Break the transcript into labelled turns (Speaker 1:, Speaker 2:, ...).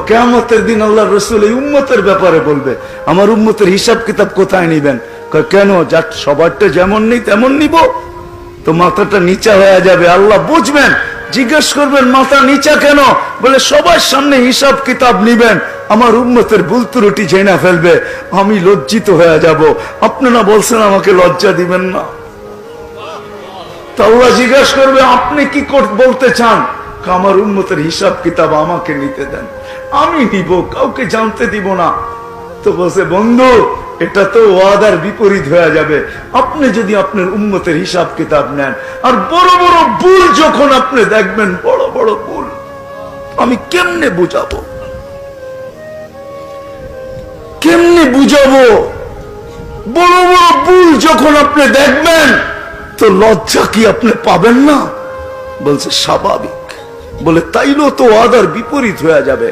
Speaker 1: কিয়ামতের দিন আল্লাহ রাসূল এই উম্মতের ব্যাপারে বলবে, আমার উম্মতের হিসাব কিতাব কোথায় নিবেন? কেন, যাক সবারটা যেমন নেই তেমন নিব? তো মাথাটা নিচা হয়ে যাবে, আল্লাহ বুঝবেন, জিজ্ঞেস করবেন মাথা নিচা কেন? বলে সবার সামনে হিসাব কিতাব নিবেন, আমার উম্মতের ভুল ত্রুটি জেনে ফেলবে, আমি লজ্জিত হয়ে যাব। আপনারা বলছেন আমাকে লজ্জা দিবেন না, তো আল্লাহ জিজ্ঞেস করবে আপনি কি বলতে চান? আমার উম্মতের হিসাব কিতাব আমাকে নিতে দেন, আমি নিব, কাউকে জানতে দিব না। তো বলছে বন্ধু, এটা তো ওয়াদার বিপরীত হয়ে যাবে। আপনি যদি আপনার উম্মতের হিসাব কিতাব নেন, আর বড় বড় ভুল যখন আপনি দেখবেন, বড় বড় ভুল, আমি কেমনে বুঝাবো, কেমনে বুঝাবো? বড় বড় ভুল যখন আপনি দেখবেন, তো লজ্জা কি আপনি পাবেন না? বলছে স্বাভাবিক। বলে তাইলেও তো ওয়াদার বিপরীত হয়ে যাবে।